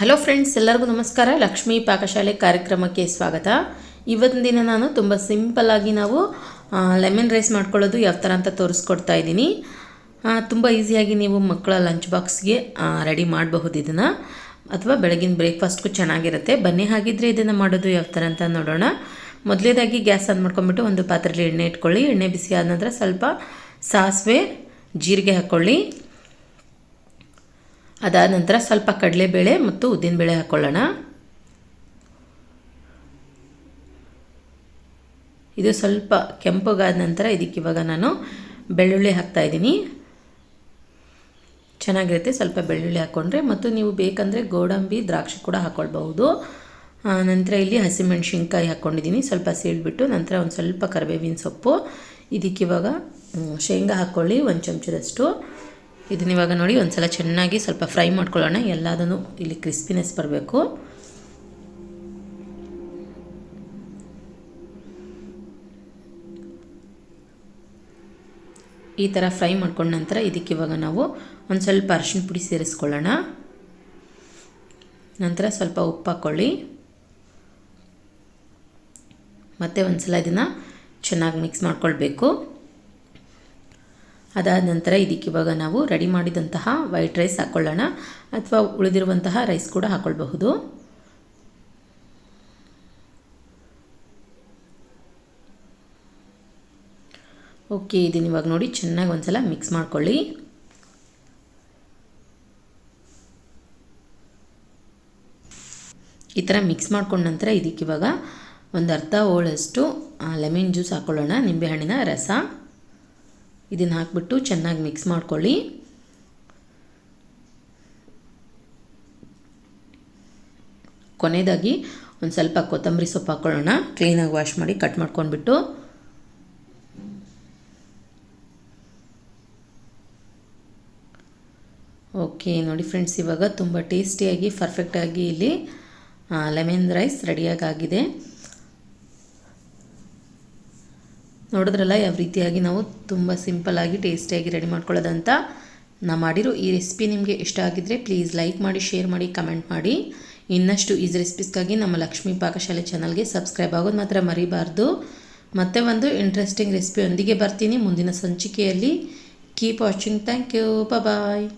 Hello friends, ಎಲ್ಲರಿಗೂ ನಮಸ್ಕಾರ. ಲಕ್ಷ್ಮೀ ಪಾಕಶಾಲೆ ಕಾರ್ಯಕ್ರಮಕ್ಕೆ ಸ್ವಾಗತ. ಇವತ್ತಿನ ದಿನ ನಾನು ತುಂಬ ಸಿಂಪಲ್ಲಾಗಿ ನಾವು ಲೆಮನ್ ರೈಸ್ ಮಾಡ್ಕೊಳ್ಳೋದು ಯಾವ ಥರ ಅಂತ ತೋರಿಸ್ಕೊಡ್ತಾ ಇದ್ದೀನಿ. ತುಂಬ ಈಸಿಯಾಗಿ ನೀವು ಮಕ್ಕಳ ಲಂಚ್ ಬಾಕ್ಸ್ಗೆ ರೆಡಿ ಮಾಡಬಹುದು ಇದನ್ನು, ಅಥವಾ ಬೆಳಗಿನ ಬ್ರೇಕ್ಫಾಸ್ಟ್ಗೂ ಚೆನ್ನಾಗಿರುತ್ತೆ. ಬನ್ನಿ ಹಾಗಿದ್ರೆ ಇದನ್ನು ಮಾಡೋದು ಯಾವ ಥರ ಅಂತ ನೋಡೋಣ. ಮೊದಲೇದಾಗಿ ಗ್ಯಾಸ್ ಆನ್ ಮಾಡ್ಕೊಂಬಿಟ್ಟು ಒಂದು ಪಾತ್ರೆಯಲ್ಲಿ ಎಣ್ಣೆ ಇಟ್ಕೊಳ್ಳಿ. ಎಣ್ಣೆ ಬಿಸಿ ಆದ ನಂತರ ಸ್ವಲ್ಪ ಸಾಸಿವೆ, ಜೀರಿಗೆ ಹಾಕ್ಕೊಳ್ಳಿ. ಅದಾದ ನಂತರ ಸ್ವಲ್ಪ ಕಡಲೆಬೇಳೆ ಮತ್ತು ಉದ್ದಿನಬೇಳೆ ಹಾಕ್ಕೊಳ್ಳೋಣ. ಇದು ಸ್ವಲ್ಪ ಕೆಂಪಗಾದ ನಂತರ ಇದಕ್ಕೆ ಇವಾಗ ನಾನು ಬೆಳ್ಳುಳ್ಳಿ ಹಾಕ್ತಾಯಿದ್ದೀನಿ. ಚೆನ್ನಾಗಿರುತ್ತೆ ಸ್ವಲ್ಪ ಬೆಳ್ಳುಳ್ಳಿ ಹಾಕ್ಕೊಂಡ್ರೆ. ಮತ್ತು ನೀವು ಬೇಕಂದರೆ ಗೋಡಂಬಿ, ದ್ರಾಕ್ಷಿ ಕೂಡ ಹಾಕ್ಕೊಳ್ಬಹುದು. ನಂತರ ಇಲ್ಲಿ ಹಸಿಮೆಣ್ಸಿನ್ಕಾಯಿ ಹಾಕ್ಕೊಂಡಿದ್ದೀನಿ, ಸ್ವಲ್ಪ ಸೀಳ್ಬಿಟ್ಟು. ನಂತರ ಒಂದು ಸ್ವಲ್ಪ ಕರಿಬೇವಿನ ಸೊಪ್ಪು. ಇದಕ್ಕಿವಾಗ ಶೇಂಗಾ ಹಾಕ್ಕೊಳ್ಳಿ, ಒಂದು ಚಮಚದಷ್ಟು. ಇದನ್ನ ಇವಾಗ ನೋಡಿ ಒಂದು ಸಲ ಚೆನ್ನಾಗಿ ಸ್ವಲ್ಪ ಫ್ರೈ ಮಾಡ್ಕೊಳ್ಳೋಣ. ಎಲ್ಲದನ್ನು ಇಲ್ಲಿ ಕ್ರಿಸ್ಪಿನೆಸ್ ಬರಬೇಕು. ಈ ಥರ ಫ್ರೈ ಮಾಡ್ಕೊಂಡ ನಂತರ ಇದಕ್ಕೆ ಇವಾಗ ನಾವು ಒಂದು ಸ್ವಲ್ಪ ಅರಿಶಿನ ಪುಡಿ ಸೇರಿಸ್ಕೊಳ್ಳೋಣ. ನಂತರ ಸ್ವಲ್ಪ ಉಪ್ಪು ಹಾಕ್ಕೊಳ್ಳಿ. ಮತ್ತು ಒಂದು ಸಲ ಇದನ್ನು ಚೆನ್ನಾಗಿ ಮಿಕ್ಸ್ ಮಾಡ್ಕೊಳ್ಬೇಕು. ಅದಾದ ನಂತರ ಇದಕ್ಕೆ ಇವಾಗ ನಾವು ರೆಡಿ ಮಾಡಿದಂತಹ ವೈಟ್ ರೈಸ್ ಹಾಕ್ಕೊಳ್ಳೋಣ, ಅಥವಾ ಉಳಿದಿರುವಂತಹ ರೈಸ್ ಕೂಡ ಹಾಕ್ಕೊಳ್ಬಹುದು. ಓಕೆ, ಇದನ್ನ ಇವಾಗ ನೋಡಿ ಚೆನ್ನಾಗಿ ಒಂದು ಸಲ ಮಿಕ್ಸ್ ಮಾಡ್ಕೊಳ್ಳಿ. ಈ ಥರ ಮಿಕ್ಸ್ ಮಾಡ್ಕೊಂಡ ನಂತರ ಇದಕ್ಕೆ ಇವಾಗ ಒಂದು ಅರ್ಧ ಹೋಳಷ್ಟು ಲೆಮನ್ ಜ್ಯೂಸ್ ಹಾಕ್ಕೊಳ್ಳೋಣ, ನಿಂಬೆಹಣ್ಣಿನ ರಸ. ಇದನ್ನು ಹಾಕ್ಬಿಟ್ಟು ಚೆನ್ನಾಗಿ ಮಿಕ್ಸ್ ಮಾಡ್ಕೊಳ್ಳಿ. ಕೊನೆಯದಾಗಿ ಒಂದು ಸ್ವಲ್ಪ ಕೊತ್ತಂಬರಿ ಸೊಪ್ಪು ಹಾಕ್ಕೊಳ್ಳೋಣ. ಕ್ಲೀನಾಗಿ ವಾಶ್ ಮಾಡಿ ಕಟ್ ಮಾಡ್ಕೊಂಡ್ಬಿಟ್ಟು. ಓಕೆ ನೋಡಿ ಫ್ರೆಂಡ್ಸ್, ಇವಾಗ ತುಂಬ ಟೇಸ್ಟಿಯಾಗಿ ಪರ್ಫೆಕ್ಟಾಗಿ ಇಲ್ಲಿ ಲೆಮನ್ ರೈಸ್ ರೆಡಿಯಾಗಿದೆ. ನೋಡಿದ್ರಲ್ಲ ಯಾವ ರೀತಿಯಾಗಿ ನಾವು ತುಂಬ ಸಿಂಪಲ್ಲಾಗಿ ಟೇಸ್ಟಿಯಾಗಿ ರೆಡಿ ಮಾಡ್ಕೊಳ್ಳೋದಂತ. ನಾನು ಮಾಡಿರೋ ಈ ರೆಸಿಪಿ ನಿಮಗೆ ಇಷ್ಟ ಆಗಿದ್ದರೆ ಪ್ಲೀಸ್ ಲೈಕ್ ಮಾಡಿ, ಶೇರ್ ಮಾಡಿ, ಕಮೆಂಟ್ ಮಾಡಿ. ಇನ್ನಷ್ಟು ಈಸಿ ರೆಸಿಪೀಸ್ಗಾಗಿ ನಮ್ಮ ಲಕ್ಷ್ಮೀ ಪಾಕಶಾಲೆ ಚಾನಲ್ಗೆ ಸಬ್ಸ್ಕ್ರೈಬ್ ಆಗೋದು ಮಾತ್ರ ಮರಿಬಾರ್ದು. ಮತ್ತೆ ಒಂದು ಇಂಟ್ರೆಸ್ಟಿಂಗ್ ರೆಸಿಪಿಯೊಂದಿಗೆ ಬರ್ತೀನಿ ಮುಂದಿನ ಸಂಚಿಕೆಯಲ್ಲಿ. Keep watching. Thank you. Bye.